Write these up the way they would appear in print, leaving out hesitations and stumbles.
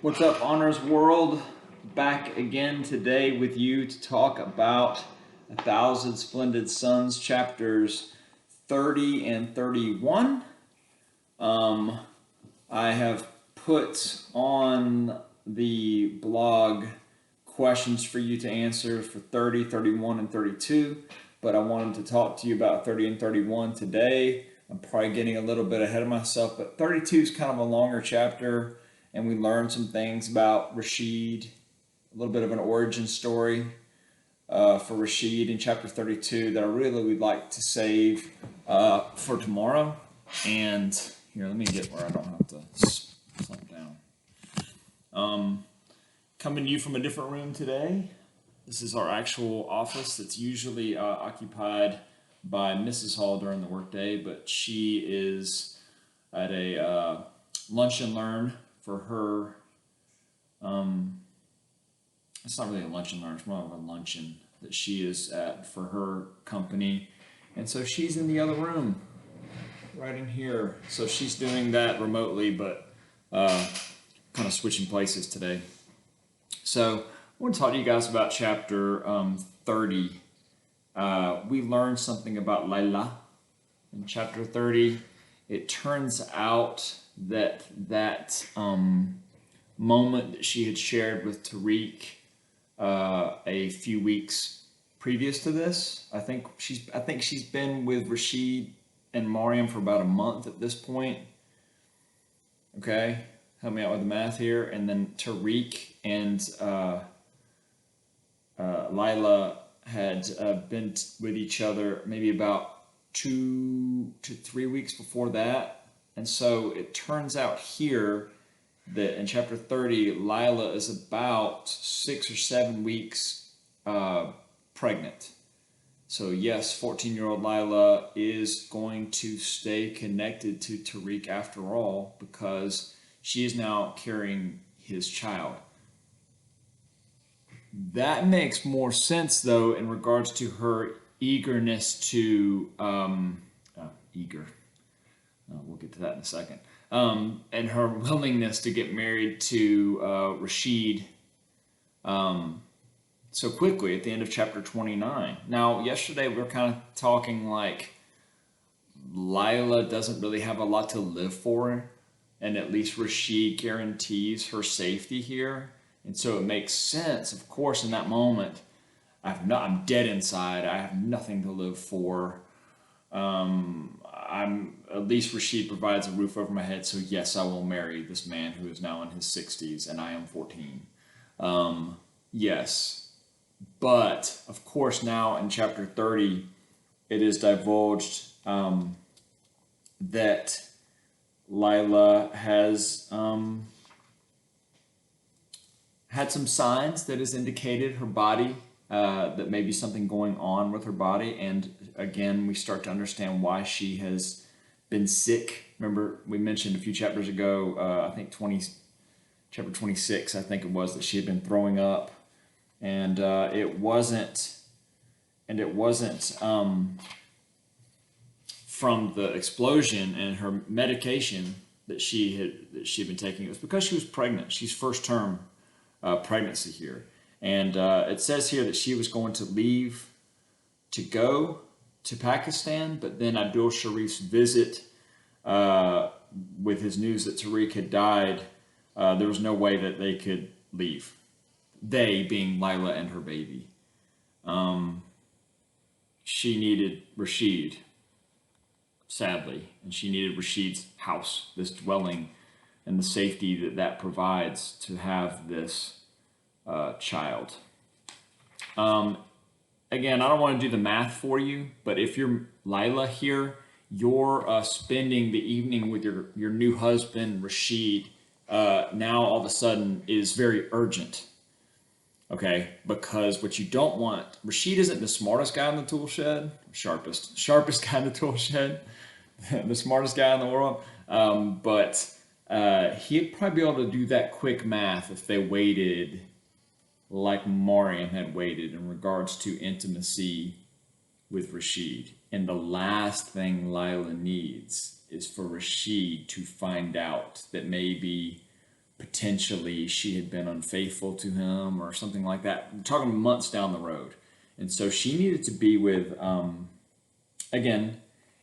What's up, Honors World? Back again today with you to talk about A Thousand Splendid Suns, chapters 30 and 31. I have put on the blog questions for you to answer for 30, 31, and 32, but I wanted to talk to you about 30 and 31 today. I'm probably getting a little bit ahead of myself, but 32 is kind of a longer chapter, and we learn some things about Rashid, a little bit of an origin story for Rashid in chapter 32 that I really would like to save for tomorrow. And here, let me get where I don't have to slow down. Coming to you from a different room today. This is our actual office that's usually occupied by Mrs. Hall during the workday, but she is at a lunch and learn for her. It's not really a lunch and learn, it's more of a luncheon that she is at for her company. And so she's in the other room, right in here. So she's doing that remotely, but kind of switching places today. So I want to talk to you guys about chapter 30. We learned something about Laila in chapter 30. It turns out that moment that she had shared with Tariq a few weeks previous to this, I think she's been with Rashid and Mariam for about a month at this point. Okay, help me out with the math here. And then Tariq and Laila had been with each other maybe about 2 to 3 weeks before that. And so it turns out here that in chapter 30, Laila is about 6 or 7 weeks pregnant. So yes, 14-year-old Laila is going to stay connected to Tariq after all, because she is now carrying his child. That makes more sense, though, in regards to her eagerness to we'll get to that in a second. And her willingness to get married to Rashid so quickly at the end of chapter 29. Now, yesterday we were kind of talking like Laila doesn't really have a lot to live for, and at least Rashid guarantees her safety here. And so it makes sense, of course, in that moment. I'm dead inside. I have nothing to live for. At least Rashid provides a roof over my head, so yes, I will marry this man who is now in his 60s, and I am 14. Yes. But, of course, now in chapter 30, it is divulged that Laila has had some signs that has indicated her body, that may be something going on with her body. And again, we start to understand why she has been sick. Remember, we mentioned a few chapters ago, I think chapter 26, I think it was, that she had been throwing up. And it wasn't from the explosion and her medication that she had been taking. It was because she was pregnant. She's first term pregnancy here. And it says here that she was going to leave to go to Pakistan, but then Abdul Sharif's visit with his news that Tariq had died, there was no way that they could leave. They being Laila and her baby. She needed Rashid, sadly, and she needed Rashid's house, this dwelling, and the safety that provides to have this child. Again, I don't want to do the math for you, but if you're Laila here, you're spending the evening with your new husband, Rashid, now all of a sudden is very urgent. Okay, because what you don't want, Rashid isn't the smartest guy in the tool shed, sharpest guy in the tool shed, the smartest guy in the world, but he'd probably be able to do that quick math if they waited like Mariam had waited in regards to intimacy with Rashid. And the last thing Laila needs is for Rashid to find out that maybe potentially she had been unfaithful to him or something like that. We're talking months down the road. And so she needed to be with, again,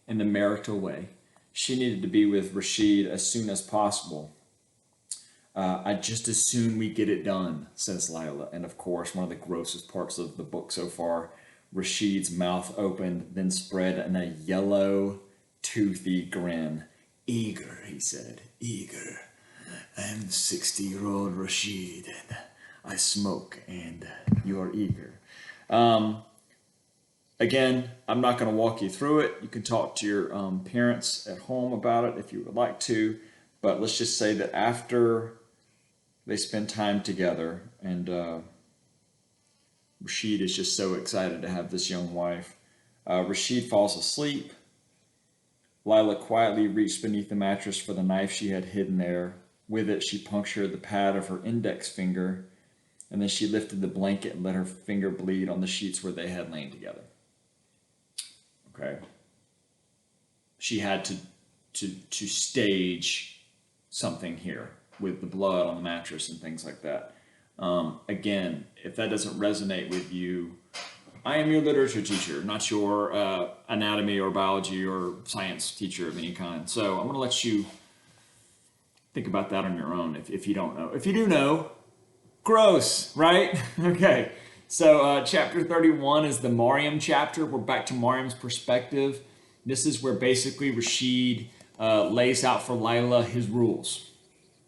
in the marital way, she needed to be with Rashid as soon as possible. I'd just as soon we get it done, says Laila. And of course, one of the grossest parts of the book so far, Rashid's mouth opened, then spread in a yellow, toothy grin. Eager, he said, eager. I'm 60-year-old Rashid, and I smoke, and you're eager. Again, I'm not going to walk you through it. You can talk to your parents at home about it if you would like to. But let's just say that after they spend time together, and Rashid is just so excited to have this young wife, Rashid falls asleep. Laila quietly reached beneath the mattress for the knife she had hidden there. With it, she punctured the pad of her index finger, and then she lifted the blanket and let her finger bleed on the sheets where they had lain together. Okay. She had to stage something here with the blood on the mattress and things like that. Again, if that doesn't resonate with you, I am your literature teacher, not your anatomy or biology or science teacher of any kind. So I'm going to let you think about that on your own if you don't know. If you do know, gross, right? Okay. So chapter 31 is the Mariam chapter. We're back to Mariam's perspective. This is where basically Rashid lays out for Laila his rules.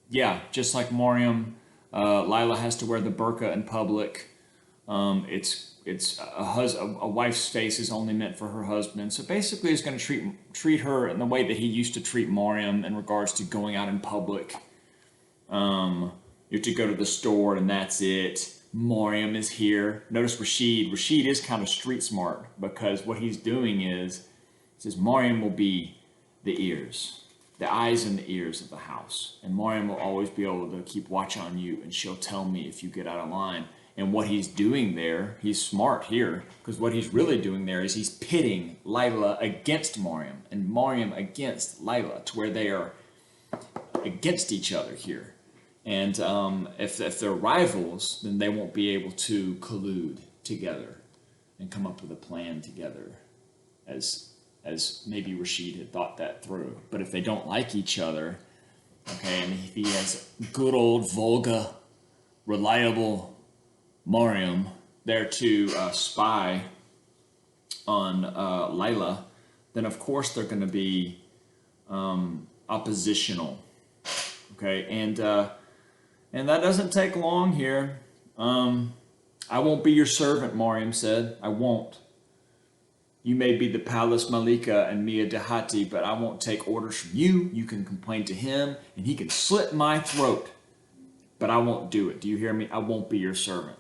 Yeah, just like Mariam, Laila has to wear the burqa in public. It's a wife's face is only meant for her husband. So basically, he's going to treat her in the way that he used to treat Mariam in regards to going out in public. You have to go to the store and that's it. Mariam is here. Notice Rashid. Rashid is kind of street smart because what he's doing is, says Mariam will be the ears, the eyes and the ears of the house. And Mariam will always be able to keep watch on you, and she'll tell me if you get out of line. And what he's doing there, he's smart here, because what he's really doing there is he's pitting Laila against Mariam and Mariam against Laila to where they are against each other here. And if they're rivals, then they won't be able to collude together and come up with a plan together as maybe Rashid had thought that through. But if they don't like each other, okay, and if he has good old Volga, reliable Mariam there to spy on Laila, then of course they're going to be oppositional. Okay, and that doesn't take long here. I won't be your servant, Mariam said. I won't. You may be the palace Malika and Mia Dehati, but I won't take orders from you. You can complain to him, and he can slit my throat. But I won't do it. Do you hear me? I won't be your servant.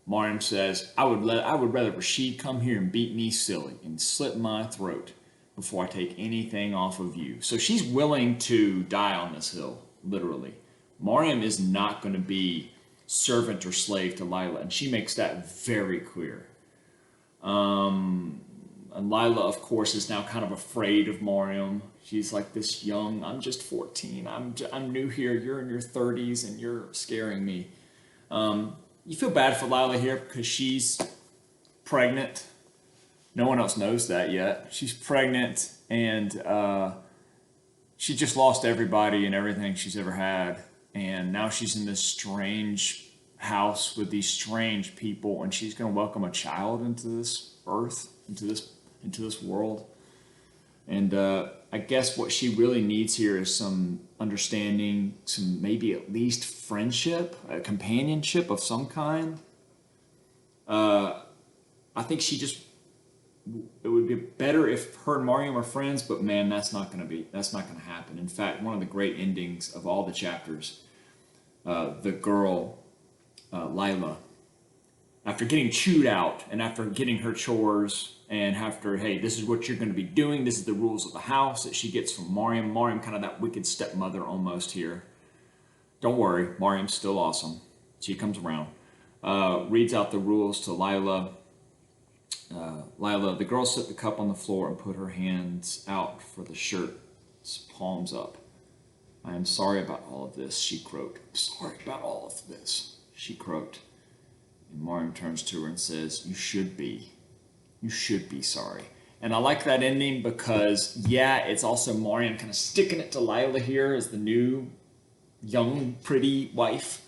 Mariam says, I would rather Rashid come here and beat me silly and slit my throat before I take anything off of you. So she's willing to die on this hill, literally. Mariam is not going to be servant or slave to Laila, and she makes that very clear. And Laila, of course, is now kind of afraid of Mariam. She's like this young, I'm just 14, I'm new here, you're in your 30s, and you're scaring me. You feel bad for Laila here because she's pregnant. No one else knows that yet. She's pregnant, and she just lost everybody and everything she's ever had. And now she's in this strange house with these strange people, and she's going to welcome a child into this earth, into this world. And I guess what she really needs here is some understanding, some maybe at least friendship, companionship of some kind. I think it would be better if her and Mariam are friends, but man, that's not going to happen. In fact, one of the great endings of all the chapters, the girl, Laila, after getting chewed out and after getting her chores and after, hey, this is what you're going to be doing, this is the rules of the house that she gets from Mariam. Mariam, kind of that wicked stepmother almost here. Don't worry, Mariam's still awesome. She comes around. Reads out the rules to Laila. Laila, the girl set the cup on the floor and put her hands out for the shirt's palms up. I am sorry about all of this, she croaked. I'm sorry about all of this, she croaked. And Mariam turns to her and says, you should be. You should be sorry. And I like that ending because, yeah, it's also Mariam kind of sticking it to Laila here as the new, young, pretty wife.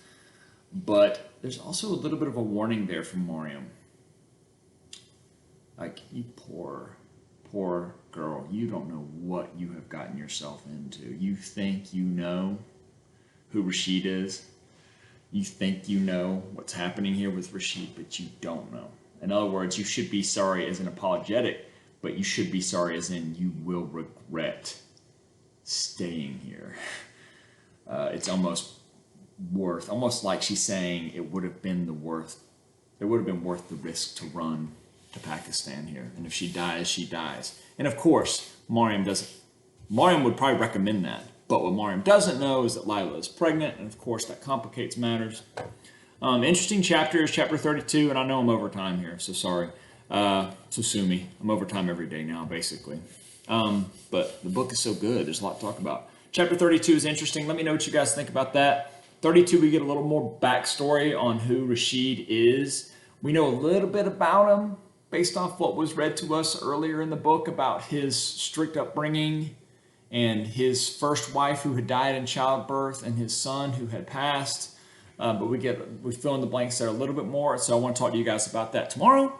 But there's also a little bit of a warning there from Mariam. Like, you poor girl. You don't know what you have gotten yourself into. You think you know who Rashid is. You think you know what's happening here with Rashid, but you don't know. In other words, you should be sorry as an apologetic, but you should be sorry as in you will regret staying here. It's almost like she's saying it would have been worth the risk to run to Pakistan here. And if she dies, she dies. And of course, Mariam would probably recommend that. But what Mariam doesn't know is that Laila is pregnant, and of course that complicates matters. Interesting chapter is chapter 32, and I know I'm over time here, so sorry. So sue me. I'm over time every day now, basically. But the book is so good. There's a lot to talk about. Chapter 32 is interesting. Let me know what you guys think about that. 32, we get a little more backstory on who Rashid is. We know a little bit about him based off what was read to us earlier in the book about his strict upbringing and his first wife who had died in childbirth and his son who had passed. But we fill in the blanks there a little bit more. So I want to talk to you guys about that tomorrow.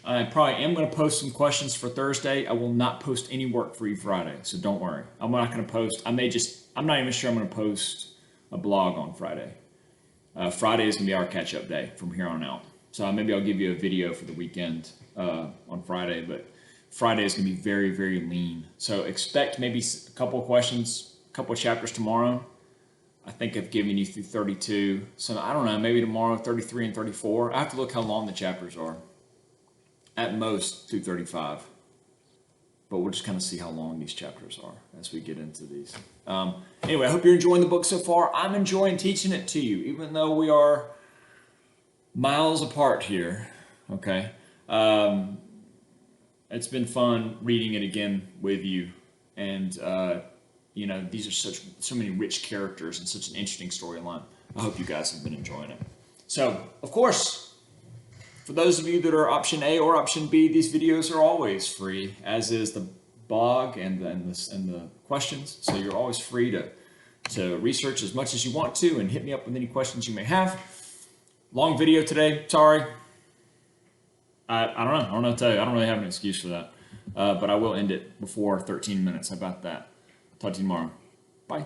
I probably am going to post some questions for Thursday. I will not post any work for you Friday, so don't worry. I'm not going to post. I'm not even sure I'm going to post a blog on Friday. Friday is going to be our catch-up day from here on out. So maybe I'll give you a video for the weekend on Friday, but Friday is going to be very, very lean. So expect maybe a couple of questions, a couple of chapters tomorrow. I think I've given you through 32. So I don't know, maybe tomorrow 33 and 34. I have to look how long the chapters are. At most through 35. But we'll just kind of see how long these chapters are as we get into these. Anyway, I hope you're enjoying the book so far. I'm enjoying teaching it to you, even though we are miles apart here. Okay. It's been fun reading it again with you. And, these are so many rich characters and such an interesting storyline. I hope you guys have been enjoying it. So, of course, for those of you that are option A or option B, these videos are always free, as is the blog and the questions. So you're always free to research as much as you want to and hit me up with any questions you may have. Long video today, sorry. I don't know. I don't know what to tell you. I don't really have an excuse for that. But I will end it before 13 minutes. How about that? Talk to you tomorrow. Bye.